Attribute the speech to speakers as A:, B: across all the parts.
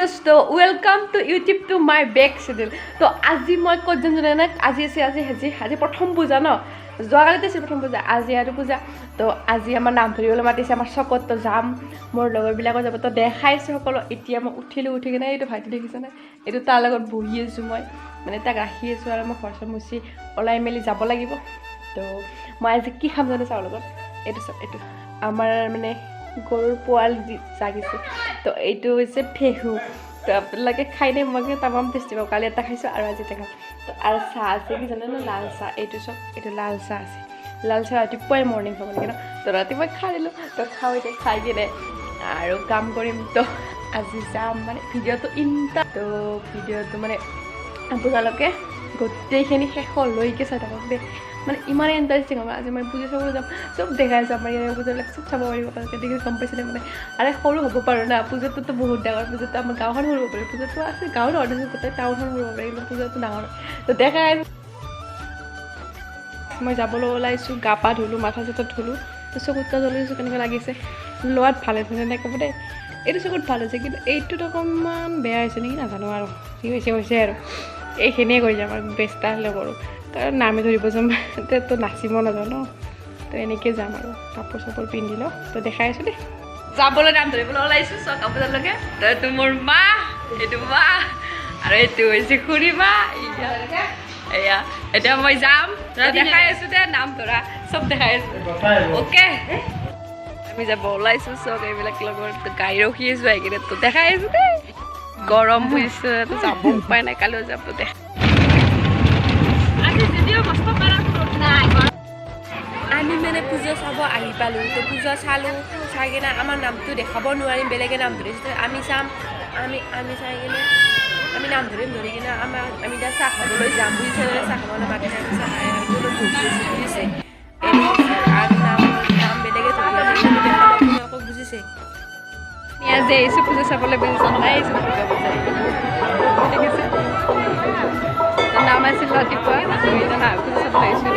A: So welcome to YouTube to my back channel. তো আজি মই কজন জানে না আজি প্ৰথম পূজা ন যোৱাকালিতে আছে প্ৰথম পূজা আজি আৰু পূজা তো আজি আমাৰ নাম ধৰিবলৈ মাতিছে আমাৰ চকত তো যাম মোৰ লগৰবিলাকো যাব তো দেখাইছে সকলো এতিয়া মই উঠি কিনে এইটো ভাইটি দেখিছে না এইটো তাৰ লগত বহি আছোঁ মই মানে তাক ৰাখি আছোঁ আৰু মই ঘৰ মুচি ওলাই মেলি যাব লাগিব তো মই আজি কি খাম জানে চাওঁ লগত এইটো আমাৰ মানে গৰুৰ পোৱাল জাগিছে তো এইটো হৈছে ফেহু তো আপোনালোকে খাই দে মই তামাম টেষ্টি পাওঁ কালি এটা খাইছোঁ আৰু আজি এটা খাম তো আৰু চাহ আছে কি জানে ন লাল চাহ এইটো চব এইটো লাল চাহ আছে লাল চাহ ৰাতিপুৱাই মৰ্ণিং খাব লাগে ন তো ৰাতিপুৱাই খাই দিলোঁ তো খাওঁ এতিয়া খাই কিনে আৰু কাম কৰিম তো আজি যাম মানে ভিডিঅ'টো তো ভিডিঅ'টো মানে আপোনালোকে গোটেইখিনি শেষলৈকে চাই থাকক দেই মানে ইমানে ইণ্টাৰেষ্টিং হ'ব আজি মই পূজা চাবলৈ যাম চব দেখাইছোঁ আমাৰ ইয়াৰ পূজাবিলাক চব চাব পাৰিব আপোনালোকে দেখি গম পাইছিলে মানে আৰু সৰু হ'ব পাৰোঁ না পূজাটোতো বহুত ডাঙৰ পূজাটো আমাৰ গাঁওখন সৰু হ'ব পাৰে পূজাটো আছে গাঁও নহয় গোটেই টাউনখন সৰু হ'ব পাৰে কিন্তু পূজাটো ডাঙৰ তো দেখাই মই যাবলৈ ওলাইছোঁ গা পা ধুলোঁ মাথা চাথা ধুলোঁ তো চকুত জ্বলিছোঁ কেনেকৈ লাগিছে লোৱাত ভালে ধৰণে ক'ব দেই এইটো চকুত ভাল হৈছে কিন্তু এইটোত অকণমান বেয়া হৈছে নেকি নাজানো আৰু কি হৈছে আৰু এইখিনিয়ে কৰি যাম আৰু বেষ্ট হ'লে কৰোঁ কাৰণ নামে ধৰিব যাম তো নাচিব নাজানো তো এনেকৈ যাম আৰু কাপোৰ চাপোৰ পিন্ধি লওঁ তো দেখাই আছোঁ দেই যাবলৈ নাম ধৰিবলৈ ওলাইছোঁ চব কাপোৰলৈকে তো এইটো মোৰ মা এইটো মা আৰু এইটো হৈছে খুৰী মা এয়া এতিয়া মই যাম দেখাই আছোঁ দে নাম ধৰা চব দেখাই আছোঁ অ'কে আমি যাব ওলাইছোঁ চব এইবিলাক লগত গাড়ী ৰখি আছোঁ আহি কিনে তো দেখাই আছোঁ দেই গৰম বুজিছোঁ তো যাব উপায় নাই কালিও যাব দে আমি মানে পূজা চাব আহি পালোঁ তো পূজা চালোঁ চাই কিনে আমাৰ নামটো দেখাব নোৱাৰিম বেলেগে নাম ধৰিছোঁ আমি চাম আমি চাই কিনে আমি নাম ধৰি কিনে আমি এতিয়া চাহ খাবলৈ যাম বুজিছে চাহ খাবলৈ মাতি চাহ খাই বুজিছে আৰু নাম বেলেগে আপোনালোকক বুজিছে আজি আহিছোঁ পূজা চাবলৈ বুজিছে নাই আহিছোঁ পূজা দেখিছে নাম আছিল ৰাতিপুৱা পূজা চাবলৈ আহিছোঁ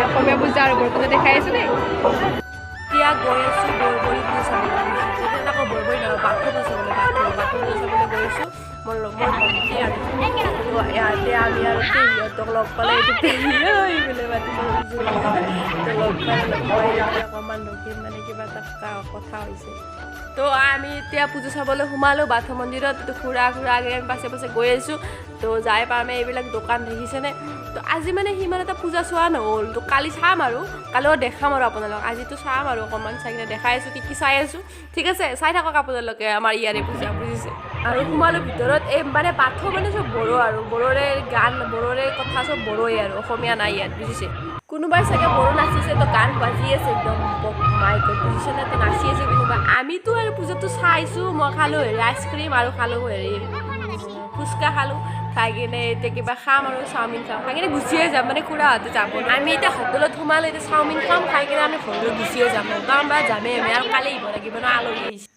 A: অসমীয়া পূজা আৰু বৰ পূজা দেখাই আছোঁ দেই এতিয়া গৈ আছোঁ বৰবৰী পূজা চাবলৈ আকৌ বৰবৰী নহয় বাথৌ পূজা চাবলৈ বাথৌ পূজা চাবলৈ গৈ আছোঁ মোৰ ভণ্টি আৰু ইয়াতে আমি আৰু সিহঁতক লগ পালে এইটো বোলে মাতিব লগ পালে অকণমান ৰখিম মানে কিবা এটা কথা হৈছে তো আমি এতিয়া পূজা চাবলৈ সোমালোঁ বাথৌ মন্দিৰত তো ঘূৰা আগে পাছে গৈ আছোঁ তো যাই পামে এইবিলাক দোকান দেখিছেনে তো আজি মানে সিমান এটা পূজা চোৱা নহ'ল তো কালি চাম আৰু কালিও দেখাম আৰু আপোনালোক আজিতো চাম আৰু অকণমান চাই কিনে দেখাই আছোঁ কি চাই আছোঁ ঠিক আছে চাই থাকক আপোনালোকে আমাৰ ইয়াৰে পূজা বুজিছে আৰু সোমালোঁ ভিতৰত এই মানে বাথৌ মানে চব বড়ো আৰু বড়োৰে গান বড়োৰে কথা চব বড়োৱে আৰু অসমীয়া নাই ইয়াত বুজিছে কোনোবাই চাগে বড়ো নাচিছে তো গান বাজি আছে একদম মাইকত বুজিছে নে তো নাচি আছে কোনোবা আমিতো আৰু পূজাটো চাইছোঁ মই খালোঁ হেৰি আইচক্ৰীম আৰু খালোঁ হেৰি ফুচকা খালোঁ খাই কিনে এতিয়া কিবা খাম আৰু চাওমিন খাম খাই কিনে গুচিয়ে যাম মানে খুৰাহঁতে যাব আমি এতিয়া হোটেলত সোমালে এতিয়া চাওমিন খাম খাই কিনে আমি ঘৰলৈ গুচিয়ে যাম কাৰণ বা যামেই আমি আৰু কালি আহিব লাগিব ন আলহী আহিছে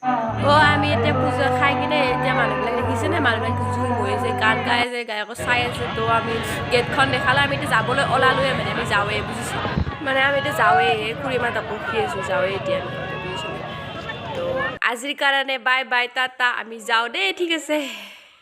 A: আমি এতিয়া পূজা খাই কিনে এতিয়া মানুহবিলাক দেখিছেনে মানুহবিলাক জুম হৈ আছে গান গাই আছে গায়কো চাই আছে তো আমি গেটখন দেখালে আমি এতিয়া যাবলৈ ওলালোৱে মানে আমি যাওঁৱেই বুজিছোঁ মানে আমি এতিয়া যাওঁৱেই খুৰীমা তাক ৰখি আছোঁ যাওঁৱেই এতিয়া বুজিছোঁ তো আজিৰ কাৰণে বাই বাই টাটা আমি যাওঁ দেই ঠিক আছে